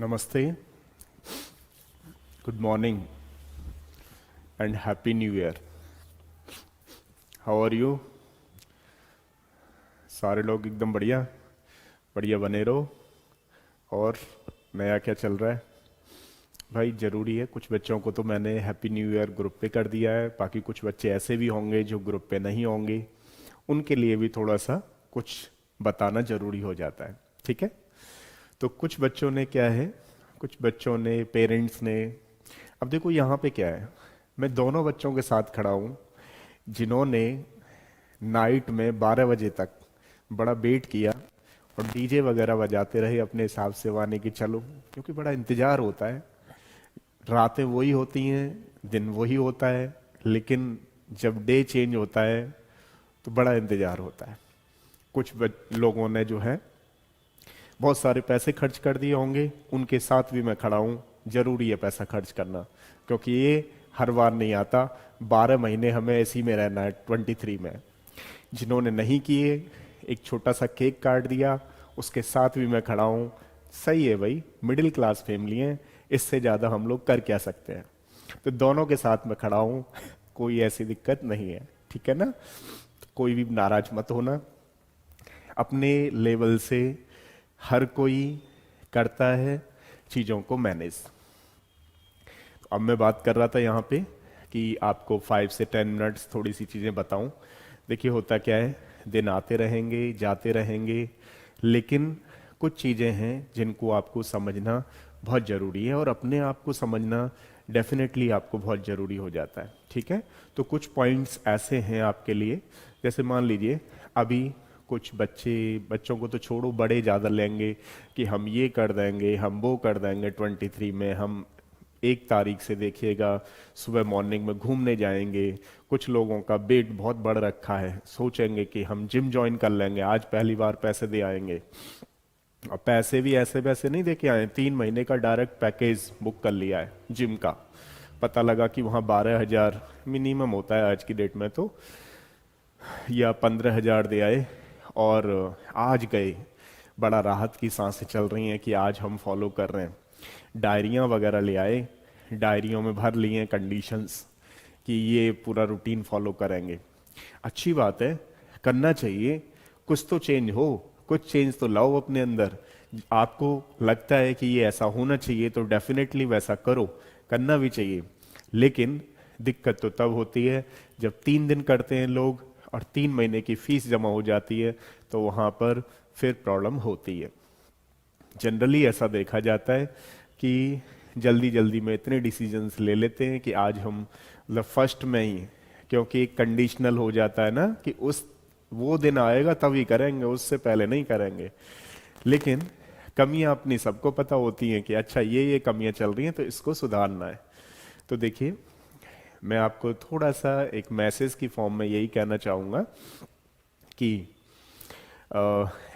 नमस्ते, good morning and happy new year. How are you? सारे लोग एकदम बढ़िया बढ़िया बने रहो। और नया क्या चल रहा है? भाई ज़रूरी है, कुछ बच्चों को तो मैंने हैप्पी न्यू ईयर ग्रुप पे कर दिया है, बाकी कुछ बच्चे ऐसे भी होंगे जो ग्रुप पे नहीं होंगे, उनके लिए भी थोड़ा सा कुछ बताना ज़रूरी हो जाता है। ठीक है, तो कुछ बच्चों ने क्या है, कुछ बच्चों ने, पेरेंट्स ने, अब देखो यहाँ पे क्या है, मैं दोनों बच्चों के साथ खड़ा हूँ जिन्होंने नाइट में 12 बजे तक बड़ा वेट किया और डीजे वगैरह बजाते रहे अपने हिसाब से, वाने की चलो, क्योंकि बड़ा इंतजार होता है। रातें वही होती हैं, दिन वही होता है, लेकिन जब डे चेंज होता है तो बड़ा इंतजार होता है। कुछ लोगों ने जो है बहुत सारे पैसे खर्च कर दिए होंगे, उनके साथ भी मैं खड़ा हूँ। जरूरी है पैसा खर्च करना, क्योंकि ये हर बार नहीं आता। 12 महीने हमें ऐसे ही में रहना है 23 में। जिन्होंने नहीं किए, एक छोटा सा केक काट दिया, उसके साथ भी मैं खड़ा हूँ। सही है भाई, मिडिल क्लास फैमिली है, इससे ज़्यादा हम लोग कर क्या सकते हैं। तो दोनों के साथ मैं खड़ा हूँ, कोई ऐसी दिक्कत नहीं है। ठीक है ना? तो कोई भी नाराज मत होना। अपने लेवल से हर कोई करता है चीज़ों को मैनेज। अब मैं बात कर रहा था यहाँ पे कि आपको 5 से 10 मिनट्स थोड़ी सी चीज़ें बताऊं। देखिए होता क्या है, दिन आते रहेंगे जाते रहेंगे, लेकिन कुछ चीज़ें हैं जिनको आपको समझना बहुत ज़रूरी है, और अपने आप को समझना डेफिनेटली आपको बहुत ज़रूरी हो जाता है। ठीक है, तो कुछ पॉइंट्स ऐसे हैं आपके लिए, जैसे मान लीजिए अभी कुछ बच्चों को तो छोड़ो, बड़े ज़्यादा लेंगे कि हम ये कर देंगे, हम वो कर देंगे 23 में, हम 1 तारीख से देखिएगा सुबह मॉर्निंग में घूमने जाएंगे। कुछ लोगों का वेट बहुत बढ़ रखा है, सोचेंगे कि हम जिम ज्वाइन कर लेंगे, आज पहली बार पैसे दे आएंगे। और पैसे भी ऐसे वैसे नहीं दे के आए, 3 महीने का डायरेक्ट पैकेज बुक कर लिया है जिम का। पता लगा कि वहाँ 12,000 मिनिमम होता है आज की डेट में, तो या 15,000 दे आए और आज गए। बड़ा राहत की सांसें चल रही हैं कि आज हम फॉलो कर रहे हैं। डायरियां वगैरह ले आए, डायरियों में भर लिए कंडीशंस कि ये पूरा रूटीन फॉलो करेंगे। अच्छी बात है, करना चाहिए। कुछ तो चेंज हो, कुछ चेंज तो लाओ अपने अंदर। आपको लगता है कि ये ऐसा होना चाहिए तो डेफिनेटली वैसा करो, करना भी चाहिए। लेकिन दिक्कत तो तब होती है जब 3 दिन करते हैं लोग और 3 महीने की फीस जमा हो जाती है, तो वहां पर फिर प्रॉब्लम होती है। जनरली ऐसा देखा जाता है कि जल्दी जल्दी में इतने डिसीजंस ले लेते हैं कि आज हम मतलब फर्स्ट में ही, क्योंकि एक कंडीशनल हो जाता है ना कि उस वो दिन आएगा तभी करेंगे, उससे पहले नहीं करेंगे। लेकिन कमियां अपनी सबको पता होती हैं कि अच्छा ये कमियां चल रही हैं तो इसको सुधारना है। तो देखिए, मैं आपको थोड़ा सा एक मैसेज की फॉर्म में यही कहना चाहूँगा कि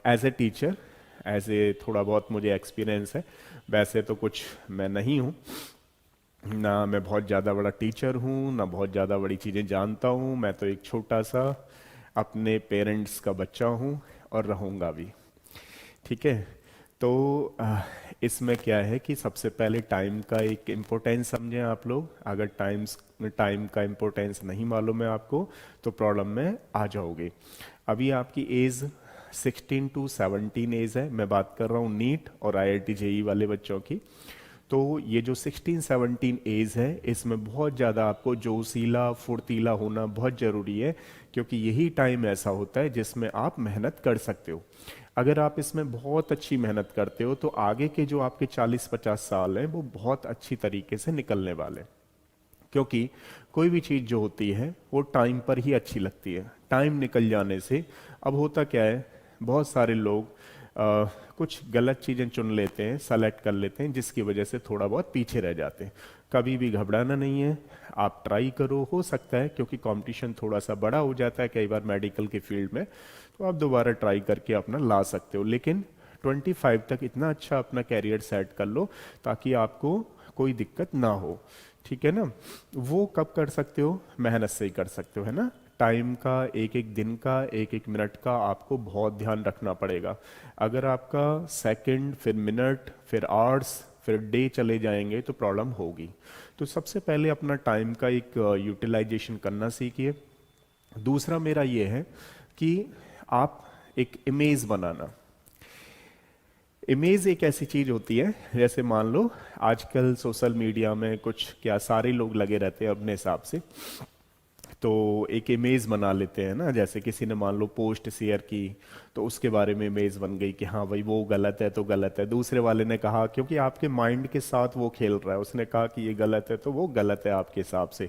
as a teacher, as a थोड़ा बहुत मुझे एक्सपीरियंस है। वैसे तो कुछ मैं नहीं हूँ ना, मैं बहुत ज़्यादा बड़ा टीचर हूँ ना बहुत ज़्यादा बड़ी चीज़ें जानता हूँ। मैं तो एक छोटा सा अपने पेरेंट्स का बच्चा हूँ और रहूँगा भी। ठीक है, तो इसमें क्या है कि सबसे पहले टाइम का एक इम्पोर्टेंस समझें आप लोग। अगर टाइम का इम्पोर्टेंस नहीं मालूम है आपको तो प्रॉब्लम में आ जाओगे। अभी आपकी एज 16 to 17 एज है, मैं बात कर रहा हूँ नीट और IIT JEE वाले बच्चों की। तो ये जो 16-17 एज है, इसमें बहुत ज़्यादा आपको जोशीला फुर्तीला होना बहुत ज़रूरी है, क्योंकि यही टाइम ऐसा होता है जिसमें आप मेहनत कर सकते हो। अगर आप इसमें बहुत अच्छी मेहनत करते हो तो आगे के जो आपके 40-50 साल हैं वो बहुत अच्छी तरीके से निकलने वाले हैं। क्योंकि कोई भी चीज़ जो होती है वो टाइम पर ही अच्छी लगती है। टाइम निकल जाने से अब होता क्या है, बहुत सारे लोग कुछ गलत चीज़ें चुन लेते हैं, सेलेक्ट कर लेते हैं, जिसकी वजह से थोड़ा बहुत पीछे रह जाते हैं। कभी भी घबराना नहीं है, आप ट्राई करो। हो सकता है क्योंकि कंपटीशन थोड़ा सा बड़ा हो जाता है कई बार मेडिकल के फील्ड में, तो आप दोबारा ट्राई करके अपना ला सकते हो। लेकिन 25 तक इतना अच्छा अपना कैरियर सेट कर लो ताकि आपको कोई दिक्कत ना हो। ठीक है ना? वो कब कर सकते हो? मेहनत से ही कर सकते हो, है ना? टाइम का, एक एक दिन का, एक एक मिनट का आपको बहुत ध्यान रखना पड़ेगा। अगर आपका सेकंड, फिर मिनट, फिर आवर्स, फिर डे चले जाएंगे तो प्रॉब्लम होगी। तो सबसे पहले अपना टाइम का एक यूटिलाइजेशन करना सीखिए। दूसरा मेरा ये है कि आप एक इमेज बनाना। इमेज एक ऐसी चीज होती है, जैसे मान लो आजकल सोशल मीडिया में कुछ क्या सारे लोग लगे रहते हैं अपने हिसाब से, तो एक इमेज बना लेते हैं ना। जैसे किसी ने मान लो पोस्ट शेयर की, तो उसके बारे में इमेज बन गई कि हाँ भाई वो गलत है तो गलत है। दूसरे वाले ने कहा, क्योंकि आपके माइंड के साथ वो खेल रहा है, उसने कहा कि ये गलत है तो वो गलत है आपके हिसाब से,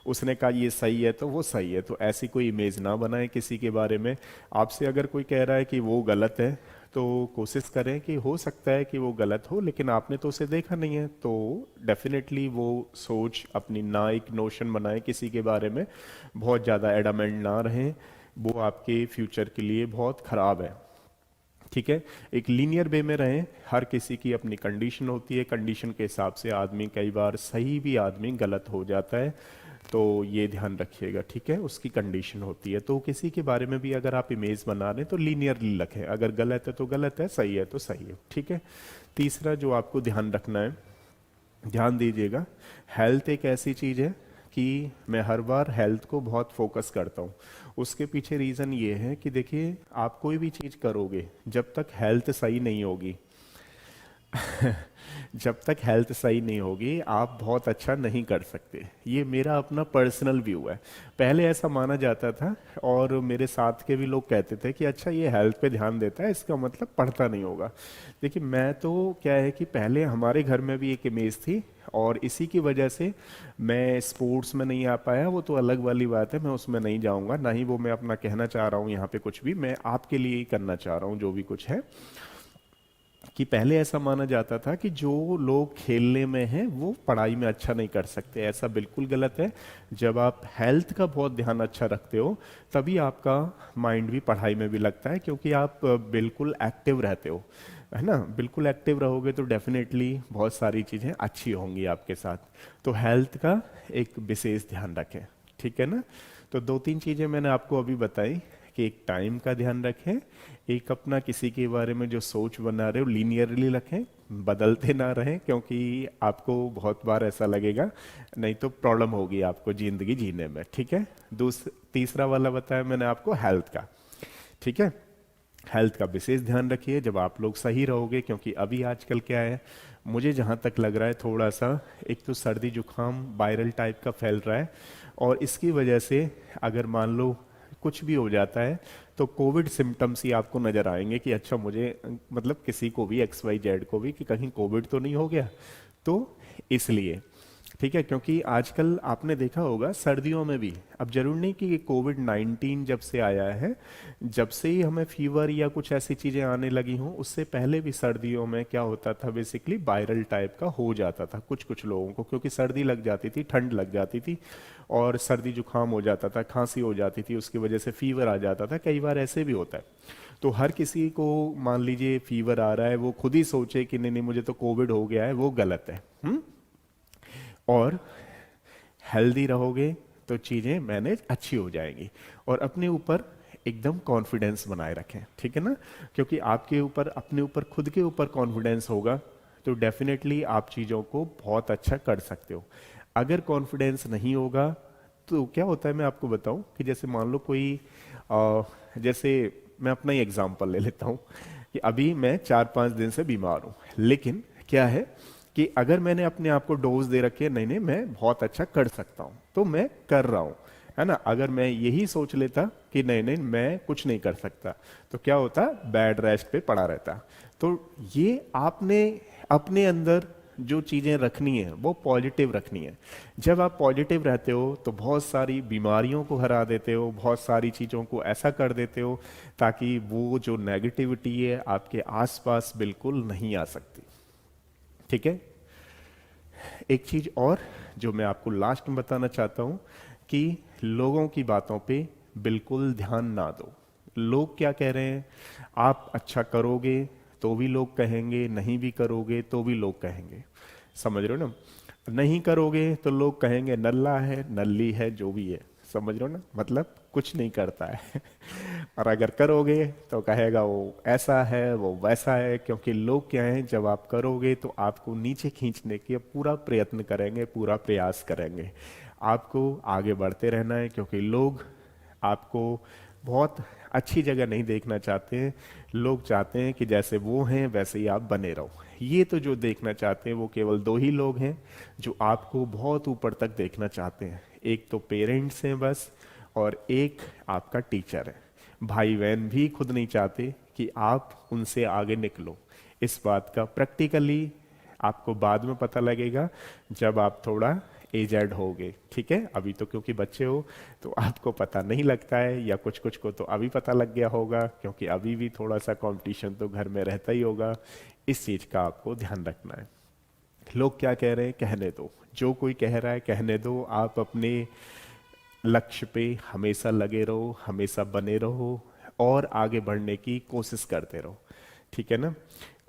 उसने कहा ये सही है तो वो सही है। तो ऐसी कोई इमेज ना बनाए किसी के बारे में। आपसे अगर कोई कह रहा है कि वो गलत है, तो कोशिश करें कि हो सकता है कि वो गलत हो, लेकिन आपने तो उसे देखा नहीं है, तो डेफिनेटली वो सोच अपनी ना एक नोशन बनाए किसी के बारे में, बहुत ज़्यादा एडामेंट ना रहें, वो आपके फ्यूचर के लिए बहुत ख़राब है। ठीक है, एक लीनियर वे में रहें। हर किसी की अपनी कंडीशन होती है, कंडीशन के हिसाब से आदमी, कई बार सही भी आदमी गलत हो जाता है, तो ये ध्यान रखिएगा। ठीक है, उसकी कंडीशन होती है। तो किसी के बारे में भी अगर आप इमेज बना रहे हैं तो लीनियरली रखें, अगर गलत है तो गलत है, सही है तो सही है। ठीक है। तीसरा जो आपको ध्यान रखना है, ध्यान दीजिएगा, हेल्थ एक ऐसी चीज है कि मैं हर बार हेल्थ को बहुत फोकस करता हूँ। उसके पीछे रीजन ये है कि देखिए, आप कोई भी चीज करोगे, जब तक हेल्थ सही नहीं होगी जब तक हेल्थ सही नहीं होगी आप बहुत अच्छा नहीं कर सकते। ये मेरा अपना पर्सनल व्यू है। पहले ऐसा माना जाता था, और मेरे साथ के भी लोग कहते थे कि अच्छा ये हेल्थ पे ध्यान देता है, इसका मतलब पढ़ता नहीं होगा। देखिए, मैं तो क्या है कि पहले हमारे घर में भी एक इमेज थी, और इसी की वजह से मैं स्पोर्ट्स में नहीं आ पाया। वो तो अलग वाली बात है, मैं उसमें नहीं जाऊंगा, ना ही वो मैं अपना कहना चाह रहा हूँ यहाँ पे कुछ भी। मैं आपके लिए ही करना चाह रहा हूँ जो भी कुछ है, कि पहले ऐसा माना जाता था कि जो लोग खेलने में हैं वो पढ़ाई में अच्छा नहीं कर सकते। ऐसा बिल्कुल गलत है। जब आप हेल्थ का बहुत ध्यान अच्छा रखते हो, तभी आपका माइंड भी पढ़ाई में भी लगता है, क्योंकि आप बिल्कुल एक्टिव रहते हो, है ना। बिल्कुल एक्टिव रहोगे तो डेफिनेटली बहुत सारी चीज़ें अच्छी होंगी आपके साथ। तो हेल्थ का एक विशेष ध्यान रखें। ठीक है ना। तो दो तीन चीज़ें मैंने आपको अभी बताई, कि एक टाइम का ध्यान रखें, एक अपना किसी के बारे में जो सोच बना रहे हो लीनियरली रखें, बदलते ना रहें, क्योंकि आपको बहुत बार ऐसा लगेगा, नहीं तो प्रॉब्लम होगी आपको जिंदगी जीने में। ठीक है। तीसरा वाला बताया मैंने आपको, हेल्थ का। ठीक है, हेल्थ का विशेष ध्यान रखिए जब आप लोग सही रहोगे, क्योंकि अभी आजकल क्या है, मुझे जहाँ तक लग रहा है थोड़ा सा, एक तो सर्दी जुकाम वायरल टाइप का फैल रहा है, और इसकी वजह से अगर मान लो कुछ भी हो जाता है, तो कोविड सिम्टम्स ही आपको नजर आएंगे कि अच्छा मुझे, मतलब किसी को भी, एक्स वाई जेड को भी, कि कहीं कोविड तो नहीं हो गया। तो इसलिए, ठीक है, क्योंकि आजकल आपने देखा होगा सर्दियों में भी, अब जरूर नहीं कि कोविड 19 जब से आया है, जब से ही हमें फीवर या कुछ ऐसी चीजें आने लगी हों, उससे पहले भी सर्दियों में क्या होता था, बेसिकली वायरल टाइप का हो जाता था कुछ कुछ लोगों को, क्योंकि सर्दी लग जाती थी, ठंड लग जाती थी, और सर्दी जुकाम हो जाता था, खांसी हो जाती थी, उसकी वजह से फीवर आ जाता था। कई बार ऐसे भी होता है। तो हर किसी को मान लीजिए फीवर आ रहा है, वो खुद ही सोचे कि नहीं नहीं मुझे तो कोविड हो गया है, वो गलत है। और हेल्दी रहोगे तो चीज़ें मैनेज अच्छी हो जाएंगी, और अपने ऊपर एकदम कॉन्फिडेंस बनाए रखें। ठीक है ना। क्योंकि आपके ऊपर, अपने ऊपर, खुद के ऊपर कॉन्फिडेंस होगा, तो डेफिनेटली आप चीज़ों को बहुत अच्छा कर सकते हो। अगर कॉन्फिडेंस नहीं होगा तो क्या होता है, मैं आपको बताऊं कि जैसे मान लो कोई, जैसे मैं अपना ही एग्जांपल ले लेता हूं, कि अभी मैं 4-5 दिन से बीमार हूं, लेकिन क्या है कि अगर मैंने अपने आप को डोज दे रखी है, नहीं नहीं मैं बहुत अच्छा कर सकता हूं, तो मैं कर रहा हूं, है ना। अगर मैं यही सोच लेता कि नहीं नहीं मैं कुछ नहीं कर सकता, तो क्या होता, बैड रेस्ट पे पड़ा रहता। तो ये आपने अपने अंदर जो चीजें रखनी है वो पॉजिटिव रखनी है। जब आप पॉजिटिव रहते हो तो बहुत सारी बीमारियों को हरा देते हो, बहुत सारी चीजों को ऐसा कर देते हो ताकि वो जो नेगेटिविटी है आपके आसपास बिल्कुल नहीं आ सकती। ठीक है। एक चीज और जो मैं आपको लास्ट में बताना चाहता हूं, कि लोगों की बातों पे बिल्कुल ध्यान ना दो। लोग क्या कह रहे हैं, आप अच्छा करोगे तो भी लोग कहेंगे, नहीं भी करोगे तो भी लोग कहेंगे। समझ रहे हो ना। नहीं करोगे तो लोग कहेंगे नल्ला है, नल्ली है, जो भी है। समझ रहे हो ना, मतलब कुछ नहीं करता है और अगर करोगे तो कहेगा वो ऐसा है वो वैसा है, क्योंकि लोग क्या हैं, जब आप करोगे तो आपको नीचे खींचने के पूरा प्रयत्न करेंगे, पूरा प्रयास करेंगे। आपको आगे बढ़ते रहना है, क्योंकि लोग आपको बहुत अच्छी जगह नहीं देखना चाहते हैं। लोग चाहते हैं कि जैसे वो हैं वैसे ही आप बने रहो। ये तो जो देखना चाहते हैं वो केवल दो ही लोग हैं जो आपको बहुत ऊपर तक देखना चाहते हैं। एक तो पेरेंट्स हैं बस, और एक आपका टीचर है। भाई बहन भी खुद नहीं चाहते कि आप उनसे आगे निकलो। इस बात का प्रैक्टिकली आपको बाद में पता लगेगा, जब आप थोड़ा एजेड होगे। ठीक है, अभी तो क्योंकि बच्चे हो तो आपको पता नहीं लगता है, या कुछ कुछ को तो अभी पता लग गया होगा, क्योंकि अभी भी थोड़ा सा कंपटीशन तो घर में रहता ही होगा। इस चीज का आपको ध्यान रखना है। लोग क्या कह रहे हैं कहने दो, जो कोई कह रहा है कहने दो। आप अपने लक्ष्य पे हमेशा लगे रहो, हमेशा बने रहो, और आगे बढ़ने की कोशिश करते रहो। ठीक है ना?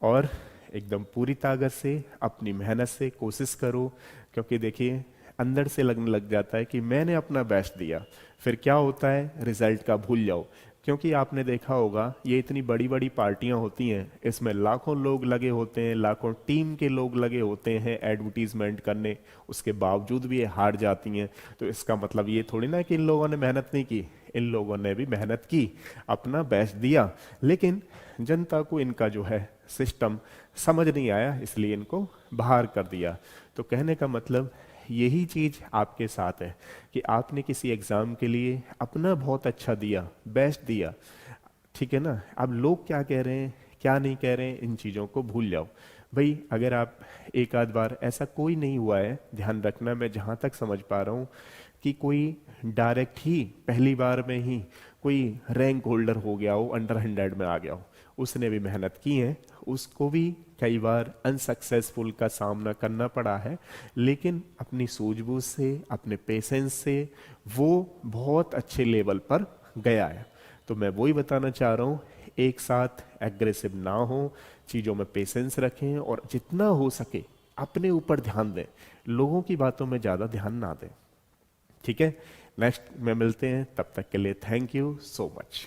और एकदम पूरी ताकत से अपनी मेहनत से कोशिश करो, क्योंकि देखिए अंदर से लगने लग जाता है कि मैंने अपना बेस्ट दिया, फिर क्या होता है रिजल्ट का भूल जाओ। क्योंकि आपने देखा होगा ये इतनी बड़ी बड़ी पार्टियां होती हैं, इसमें लाखों लोग लगे होते हैं, लाखों टीम के लोग लगे होते हैं एडवर्टीजमेंट करने, उसके बावजूद भी ये हार जाती हैं। तो इसका मतलब ये थोड़ी ना कि इन लोगों ने मेहनत नहीं की, इन लोगों ने भी मेहनत की, अपना बेस्ट दिया, लेकिन जनता को इनका जो है सिस्टम समझ नहीं आया, इसलिए इनको बाहर कर दिया। तो कहने का मतलब यही चीज आपके साथ है कि आपने किसी एग्जाम के लिए अपना बहुत अच्छा दिया, बेस्ट दिया। ठीक है ना? अब लोग क्या कह रहे हैं क्या नहीं कह रहे हैं, इन चीजों को भूल जाओ। भाई अगर आप एक आध बार, ऐसा कोई नहीं हुआ है, ध्यान रखना, मैं जहां तक समझ पा रहा हूं कि कोई डायरेक्ट ही पहली बार में ही कोई रैंक होल्डर हो गया हो, अंडर 100 में आ गया हो, उसने भी मेहनत की है, उसको भी कई बार अनसक्सेसफुल का सामना करना पड़ा है, लेकिन अपनी सूझबूझ से, अपने पेशेंस से वो बहुत अच्छे लेवल पर गया है। तो मैं वही बताना चाह रहा हूँ, एक साथ एग्रेसिव ना हो, चीज़ों में पेशेंस रखें, और जितना हो सके अपने ऊपर ध्यान दें, लोगों की बातों में ज़्यादा ध्यान ना दें। ठीक है? नेक्स्ट में मिलते हैं, तब तक के लिए थैंक यू सो मच।